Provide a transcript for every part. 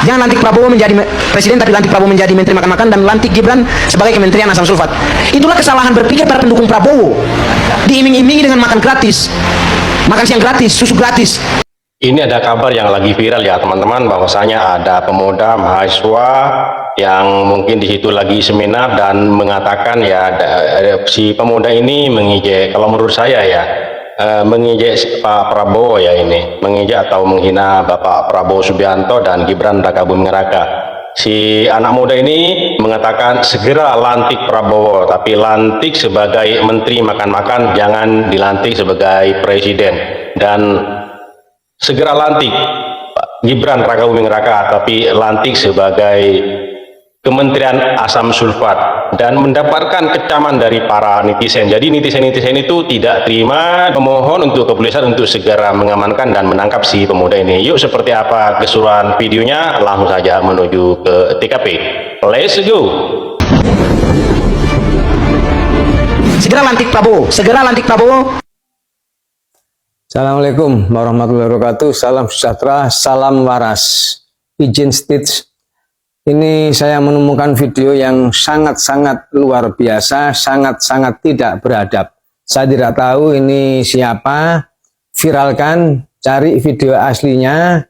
Jangan lantik Prabowo menjadi presiden, tapi lantik Prabowo menjadi menteri makan-makan, dan lantik Gibran sebagai kementerian asam sulfat. Itulah kesalahan berpikir para pendukung Prabowo. Diiming-imingi dengan makan gratis, makan siang gratis, susu gratis. Ini ada kabar yang lagi viral ya teman-teman, bahwasanya ada pemuda mahasiswa yang mungkin di situ lagi seminar dan mengatakan ya si pemuda ini mengejek, kalau menurut saya ya mengejek Pak Prabowo ya, ini mengejek atau menghina Bapak Prabowo Subianto dan Gibran Rakabuming Raka. Si anak muda ini mengatakan segera lantik Prabowo, tapi lantik sebagai menteri makan-makan, jangan dilantik sebagai presiden. Dan segera lantik Gibran Rakabuming Raka, tapi lantik sebagai Kementerian Asam Sulfat, dan mendapatkan kecaman dari para netizen. Jadi netizen-netizen itu tidak terima, memohon untuk kepolisian untuk segera mengamankan dan menangkap si pemuda ini. Yuk, seperti apa keseluruhan videonya, langsung saja menuju ke TKP. Let's go. Segera lantik Prabowo, segera lantik Prabowo. Assalamualaikum warahmatullahi wabarakatuh. Salam sejahtera, salam waras. Izin stage. Ini saya menemukan video yang sangat-sangat luar biasa, sangat-sangat tidak beradab. Saya tidak tahu ini siapa, viralkan, cari video aslinya.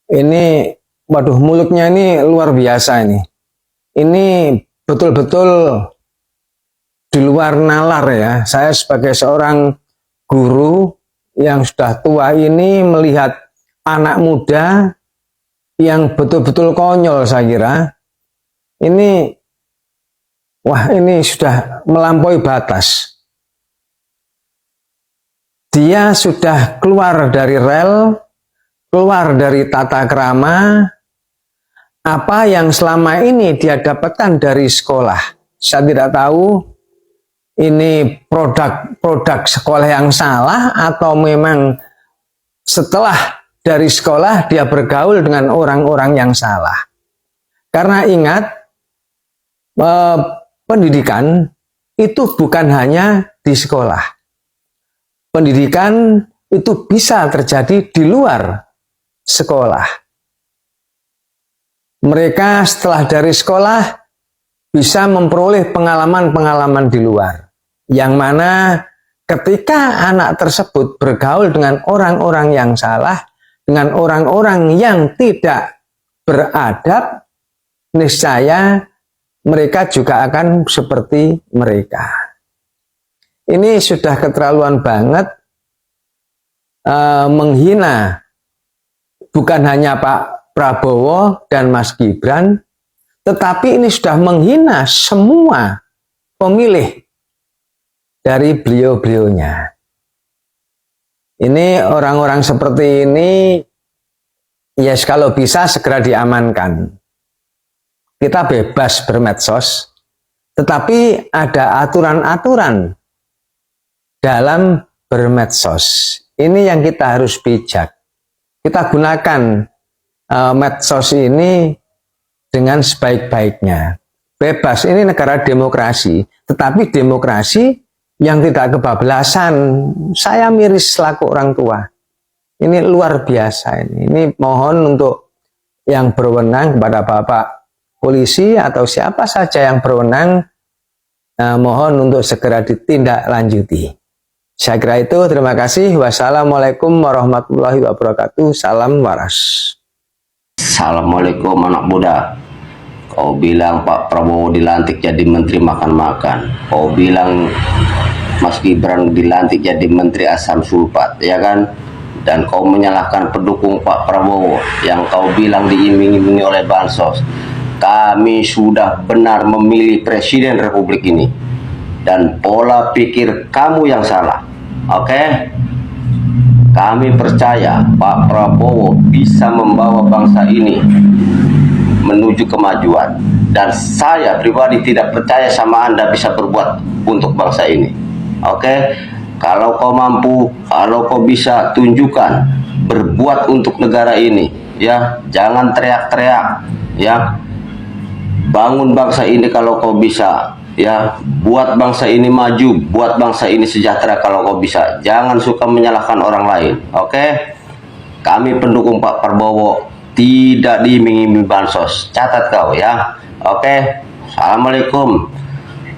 Ini, waduh, mulutnya ini luar biasa ini. Ini betul-betul di luar nalar ya. Saya sebagai seorang guru yang sudah tua ini melihat anak muda yang betul-betul konyol, saya kira ini, wah, ini sudah melampaui batas. Dia sudah keluar dari rel, keluar dari tata krama. Apa yang selama ini dia dapatkan dari sekolah, saya tidak tahu ini produk sekolah yang salah, atau memang setelah dari sekolah dia bergaul dengan orang-orang yang salah. Karena ingat, pendidikan itu bukan hanya di sekolah. Pendidikan itu bisa terjadi di luar sekolah. Mereka setelah dari sekolah bisa memperoleh pengalaman-pengalaman di luar, yang mana ketika anak tersebut bergaul dengan orang-orang yang salah, dengan orang-orang yang tidak beradab, niscaya mereka juga akan seperti mereka. Ini sudah keterlaluan banget, menghina bukan hanya Pak Prabowo dan Mas Gibran, tetapi ini sudah menghina semua pemilih dari beliau-beliaunya. Ini orang-orang seperti ini, yes, kalau bisa segera diamankan. Kita bebas bermedsos, tetapi ada aturan-aturan dalam bermedsos. Ini yang kita harus bijak. Kita gunakan medsos ini dengan sebaik-baiknya. Bebas, ini negara demokrasi, tetapi demokrasi yang tidak kebablasan. Saya miris selaku orang tua. Ini luar biasa ini. Ini mohon untuk yang berwenang kepada Bapak polisi atau siapa saja yang berwenang, mohon untuk segera ditindaklanjuti. Saya kira itu, terima kasih. Wassalamualaikum warahmatullahi wabarakatuh. Salam waras. Assalamualaikum anak muda. Kau bilang Pak Prabowo dilantik jadi menteri makan-makan. Kau bilang Mas Gibran dilantik jadi menteri asam sulfat, ya kan? Dan kau menyalahkan pendukung Pak Prabowo yang kau bilang diiming-imingi oleh bansos. Kami sudah benar memilih presiden republik ini, dan pola pikir kamu yang salah. Oke? Kami percaya Pak Prabowo bisa membawa bangsa ini menuju kemajuan, dan saya pribadi tidak percaya sama Anda bisa berbuat untuk bangsa ini. Oke, kalau kau mampu, kalau kau bisa, tunjukkan berbuat untuk negara ini, ya. Jangan teriak-teriak, ya. Bangun bangsa ini kalau kau bisa, ya. Buat bangsa ini maju, buat bangsa ini sejahtera kalau kau bisa. Jangan suka menyalahkan orang lain. Oke, kami pendukung Pak Prabowo tidak diiming-iming bansos. Catat kau ya. Oke. Assalamualaikum.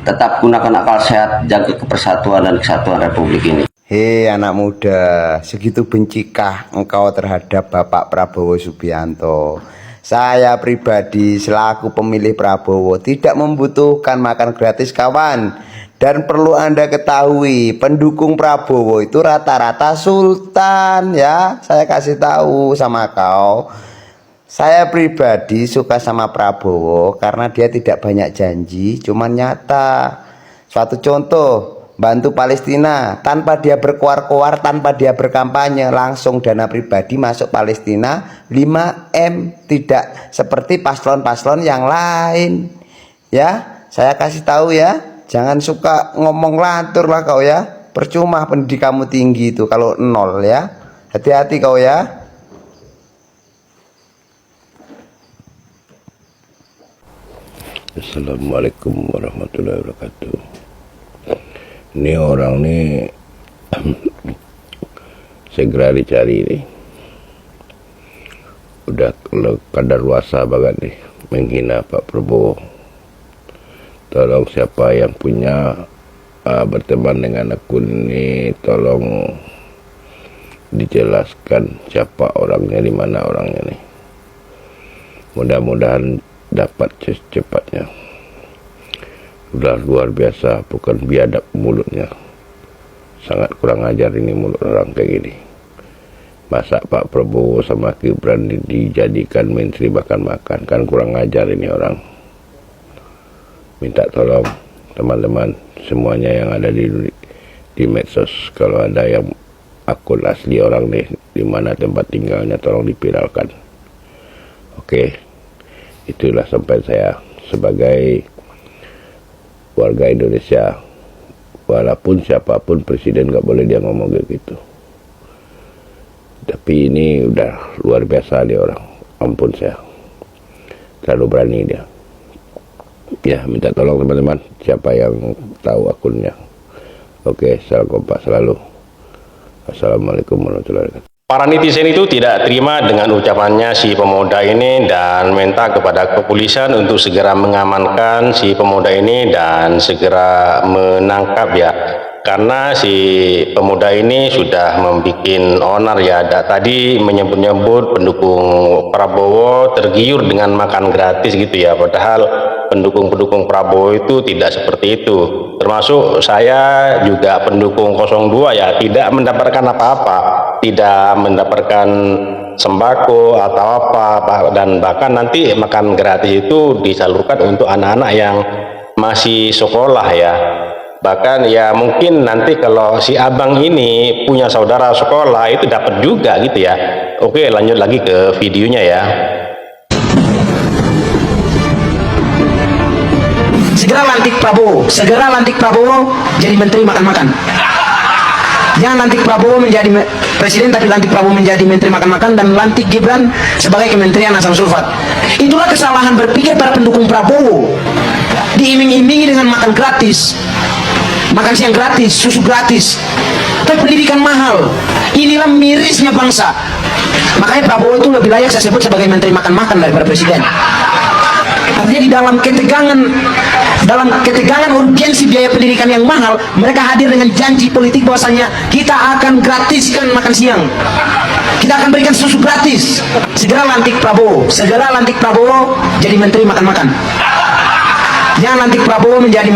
Tetap gunakan akal sehat, jaga kepersatuan dan kesatuan Republik ini. Hei anak muda, segitu bencikah engkau terhadap Bapak Prabowo Subianto? Saya pribadi selaku pemilih Prabowo tidak membutuhkan makan gratis kawan. Dan perlu Anda ketahui, pendukung Prabowo itu rata-rata sultan ya. Saya kasih tahu sama kau. Saya pribadi suka sama Prabowo karena dia tidak banyak janji, cuman nyata. Suatu contoh, bantu Palestina tanpa dia berkuar-kuar, tanpa dia berkampanye, langsung dana pribadi masuk Palestina 5M, tidak seperti paslon-paslon yang lain. Ya, saya kasih tahu ya, jangan suka ngomong lantur lah kau ya. Percuma pendidikanmu tinggi itu kalau nol ya. Hati-hati kau ya. Assalamualaikum warahmatullahi wabarakatuh. Ini orang nih segera dicari nih. Udah kadaluarsa banget nih menghina Pak Prabowo. Tolong siapa yang punya berteman dengan akun ini, tolong dijelaskan siapa orangnya, di mana orangnya nih. Mudah-mudahan dapat secepatnya. Udah luar biasa, bukan biadab mulutnya. Sangat kurang ajar ini mulut orang kayak gini. Masa Pak Prabowo sama Gibran dijadikan menteri makan-makan, kan kurang ajar ini orang. Minta tolong teman-teman semuanya yang ada di medsos, kalau ada yang akun asli orang nih, di mana tempat tinggalnya, tolong dipiralkan. Oke. Itulah sampai saya sebagai warga Indonesia, walaupun siapapun presiden nggak boleh dia ngomong kayak gitu. Tapi ini udah luar biasa dia orang, ampun saya, terlalu berani dia. Ya, minta tolong teman-teman siapa yang tahu akunnya. Oke, salam kompak selalu. Assalamualaikum warahmatullahi wabarakatuh. Para netizen itu tidak terima dengan ucapannya si pemuda ini dan minta kepada kepolisian untuk segera mengamankan si pemuda ini dan segera menangkap ya. Karena si pemuda ini sudah membuat onar ya. Tadi menyebut-nyebut pendukung Prabowo tergiur dengan makan gratis gitu ya. Padahal pendukung-pendukung Prabowo itu tidak seperti itu. Termasuk saya juga pendukung 02 ya, tidak mendapatkan apa-apa, tidak mendapatkan sembako atau apa, dan bahkan nanti makan gratis itu disalurkan untuk anak-anak yang masih sekolah ya. Bahkan ya mungkin nanti kalau si abang ini punya saudara sekolah itu dapat juga gitu ya. Oke, lanjut lagi ke videonya ya. Segera lantik Prabowo jadi menteri makan-makan. Jangan lantik Prabowo menjadi presiden, tapi lantik Prabowo menjadi menteri makan-makan dan lantik Gibran sebagai kementerian asam sulfat. Itulah kesalahan berpikir para pendukung Prabowo. Diiming-imingi dengan makan gratis, makan siang gratis, susu gratis, tapi pendidikan mahal. Inilah mirisnya bangsa. Makanya Prabowo itu lebih layak saya sebut sebagai menteri makan-makan daripada presiden. Artinya di dalam ketegangan urgensi biaya pendidikan yang mahal, mereka hadir dengan janji politik bahwasanya kita akan gratiskan makan siang, kita akan berikan susu gratis. Segera lantik Prabowo jadi menteri makan-makan. Jangan lantik Prabowo menjadi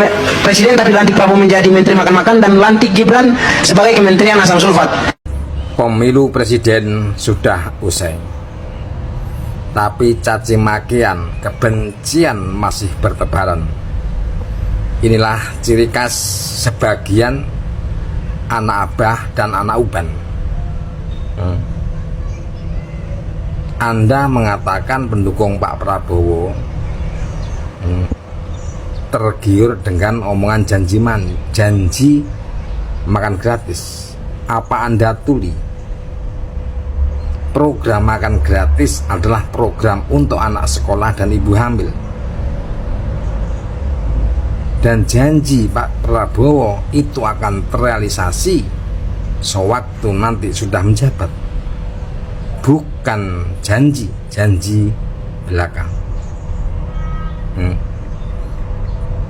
presiden, tapi lantik Prabowo menjadi menteri makan-makan dan lantik Gibran sebagai kementerian asam sulfat. Pemilu presiden sudah usai, tapi caci makian, kebencian masih bertebaran. Inilah ciri khas sebagian anak abah dan anak uban. Anda mengatakan pendukung Pak Prabowo tergiur dengan omongan janji makan gratis. Apa Anda tuli? Program makan gratis adalah program untuk anak sekolah dan ibu hamil. Dan janji Pak Prabowo itu akan terrealisasi sewaktu nanti sudah menjabat. bukan janji belaka.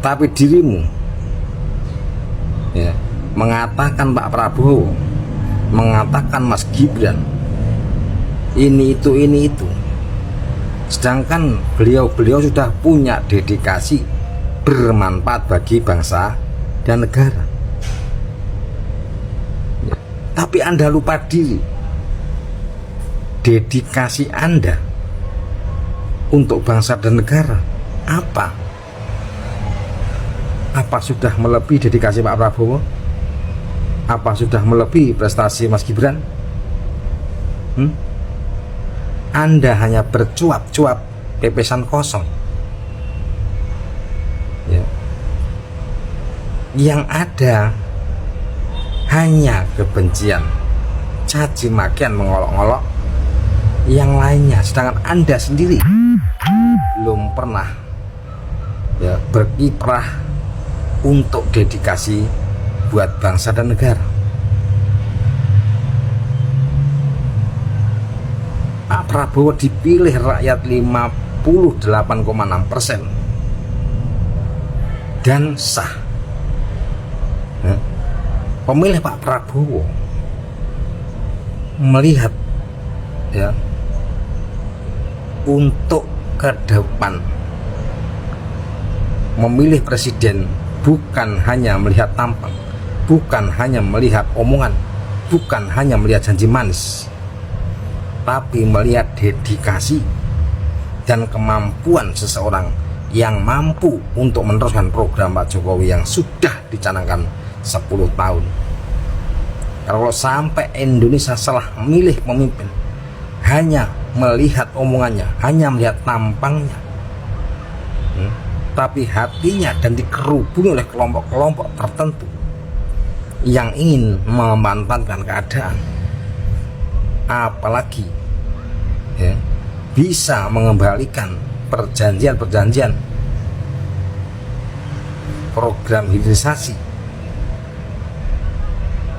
Tapi dirimu ya, mengatakan Pak Prabowo, mengatakan Mas Gibran, ini itu. Sedangkan beliau sudah punya dedikasi bermanfaat bagi bangsa dan negara. Ya, tapi Anda lupa diri. Dedikasi Anda untuk bangsa dan negara apa? Apa sudah melebihi dedikasi Pak Prabowo? Apa sudah melebihi prestasi Mas Gibran? Anda hanya bercuap-cuap pepesan kosong ya. Yang ada hanya kebencian, caci makian, mengolok-olok yang lainnya. Sedangkan Anda sendiri belum pernah ya berkiprah untuk dedikasi buat bangsa dan negara. Pak Prabowo dipilih rakyat 58,6% dan sah. Pemilih Pak Prabowo melihat ya untuk ke depan memilih presiden bukan hanya melihat tampang, bukan hanya melihat omongan, bukan hanya melihat janji manis, tapi melihat dedikasi dan kemampuan seseorang yang mampu untuk meneruskan program Pak Jokowi yang sudah dicanangkan 10 tahun. Kalau sampai Indonesia salah memilih pemimpin hanya melihat omongannya, hanya melihat tampangnya, tapi hatinya dan dikerubungi oleh kelompok-kelompok tertentu yang ingin memanfaatkan keadaan, apalagi ya, bisa mengembalikan perjanjian program hilirisasi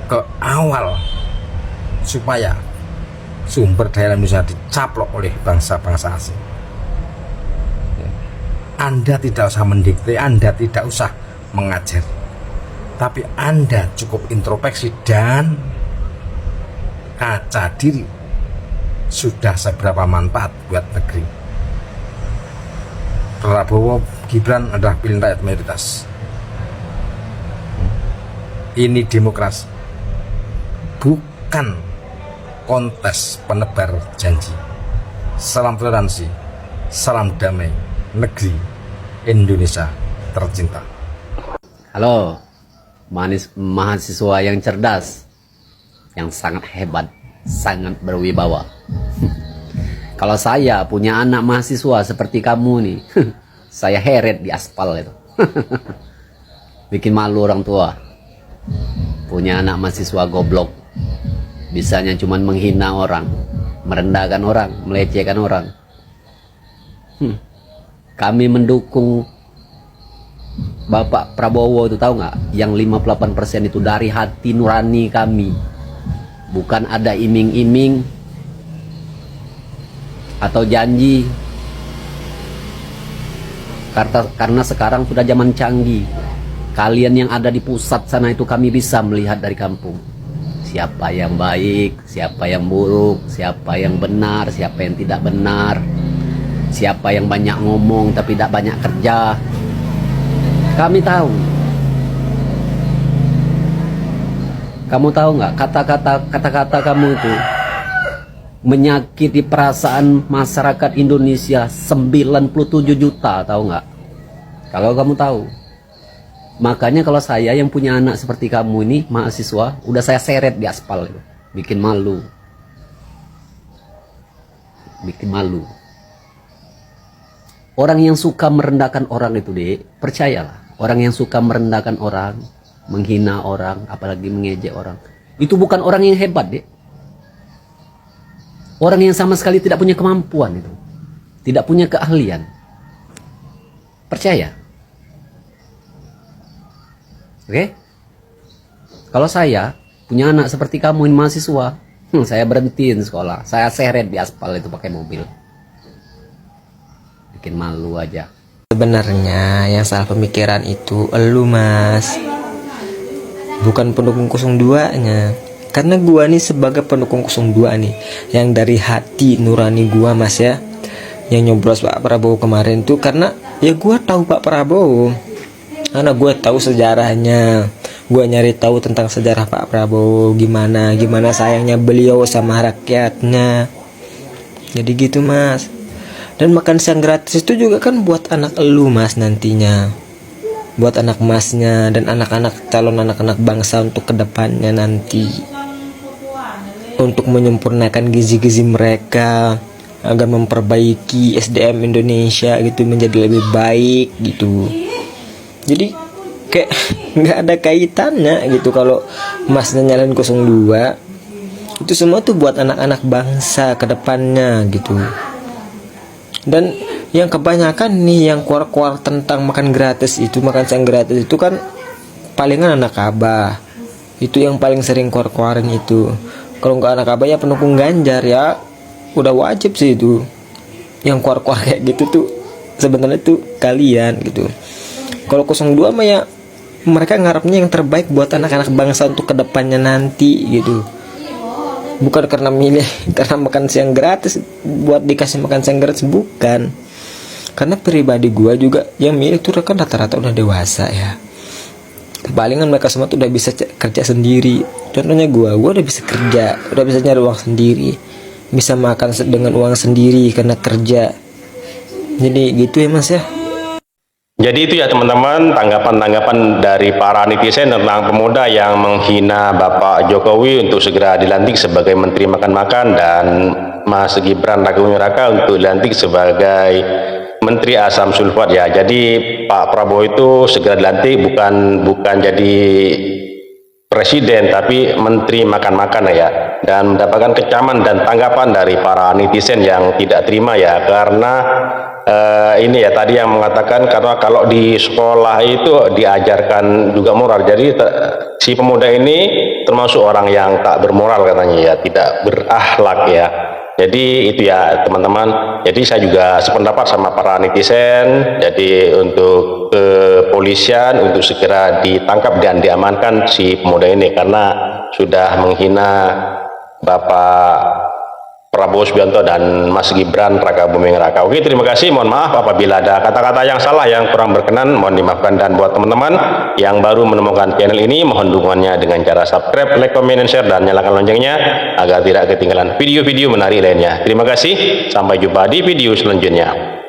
ke awal supaya sumber daya Indonesia dicaplok oleh bangsa-bangsa asing. Anda tidak usah mendikte, Anda tidak usah mengajar, tapi Anda cukup introspeksi dan kaca diri sudah seberapa manfaat buat negeri. Prabowo Gibran adalah pilihan rakyat mayoritas. Ini demokrasi, bukan kontes penebar janji. Salam toleransi, salam damai, negeri Indonesia tercinta. Halo, mahasiswa yang cerdas, yang sangat hebat, sangat berwibawa. Kalau saya punya anak mahasiswa seperti kamu nih, saya heret di aspal itu. Bikin malu orang tua. Punya anak mahasiswa goblok, bisanya cuman menghina orang, merendahkan orang, melecehkan orang. Kami mendukung Bapak Prabowo itu, tahu nggak? Yang 58% itu dari hati nurani kami, bukan ada iming-iming atau janji. Karena sekarang sudah zaman canggih. Kalian yang ada di pusat sana itu kami bisa melihat dari kampung. Siapa yang baik, siapa yang buruk, siapa yang benar, siapa yang tidak benar, siapa yang banyak ngomong tapi tidak banyak kerja. Kami tahu. Kamu tahu nggak, kata-kata kamu itu menyakiti perasaan masyarakat Indonesia 97 juta, tahu nggak? Kalau kamu tahu. Makanya kalau saya yang punya anak seperti kamu ini, mahasiswa, udah saya seret di aspal itu. Bikin malu. Bikin malu. Orang yang suka merendahkan orang itu, Dek, percayalah. Orang yang suka merendahkan orang, menghina orang, apalagi mengejek orang, itu bukan orang yang hebat, Dek. Orang yang sama sekali tidak punya kemampuan itu. Tidak punya keahlian. Percaya. Oke? Kalau saya punya anak seperti kamu ini mahasiswa, Saya berhentiin sekolah, saya seret di aspal itu pakai mobil. Bikin malu aja. Sebenarnya yang salah pemikiran itu elu Mas, bukan pendukung 02-nya. Karena gua nih sebagai pendukung 02 nih, yang dari hati nurani gua Mas ya, yang nyoblos Pak Prabowo kemarin tuh karena ya gua tahu Pak Prabowo, karena gua tahu sejarahnya, gua nyari tahu tentang sejarah Pak Prabowo, gimana sayangnya beliau sama rakyatnya. Jadi gitu Mas. Dan makan siang gratis itu juga kan buat anak elu Mas nantinya, buat anak Masnya dan anak-anak calon anak-anak bangsa untuk kedepannya nanti, untuk menyempurnakan gizi-gizi mereka agar memperbaiki SDM Indonesia gitu menjadi lebih baik gitu. Jadi kayak nggak ada kaitannya gitu kalau Masnya nyalain 02. Itu semua tuh buat anak-anak bangsa kedepannya gitu. Dan yang kebanyakan nih yang keluar-keluar tentang makan gratis itu, makan siang gratis itu kan palingan anak abah. Itu yang paling sering keluar-keluarin itu. Kalau nggak anak abah ya pendukung Ganjar ya udah wajib sih itu. Yang keluar-keluar kayak gitu tuh sebenarnya tuh kalian gitu. Kalau 02 mah ya mereka ngarepnya yang terbaik buat anak-anak bangsa untuk kedepannya nanti gitu. Bukan karena milih karena makan siang gratis, buat dikasih makan siang gratis, bukan. Karena pribadi gua juga yang milih tuh kan rata-rata udah dewasa ya. Palingan mereka semua tuh udah bisa kerja sendiri. Contohnya gua udah bisa kerja, udah bisa nyari uang sendiri, bisa makan dengan uang sendiri karena kerja. Jadi gitu ya Mas ya. Jadi itu ya teman-teman, tanggapan-tanggapan dari para netizen tentang pemuda yang menghina Bapak Jokowi untuk segera dilantik sebagai Menteri Makan-Makan dan Mas Gibran Rakabuming Raka untuk dilantik sebagai Menteri Asam Sulfat ya. Jadi Pak Prabowo itu segera dilantik bukan jadi presiden tapi Menteri Makan-Makan ya, dan mendapatkan kecaman dan tanggapan dari para netizen yang tidak terima ya, karena ini ya tadi yang mengatakan karena kalau di sekolah itu diajarkan juga moral, jadi si pemuda ini termasuk orang yang tak bermoral katanya ya, tidak berakhlak ya. Jadi itu ya teman-teman, jadi saya juga sependapat sama para netizen. Jadi untuk kepolisian untuk segera ditangkap dan diamankan si pemuda ini karena sudah menghina Bapak Prabowo Subianto dan Mas Gibran Rakabuming Raka. Oke, terima kasih. Mohon maaf apabila ada kata-kata yang salah yang kurang berkenan, mohon dimaafkan. Dan buat teman-teman yang baru menemukan channel ini, mohon dukungannya dengan cara subscribe, like, comment, dan share, dan nyalakan loncengnya agar tidak ketinggalan video-video menarik lainnya. Terima kasih. Sampai jumpa di video selanjutnya.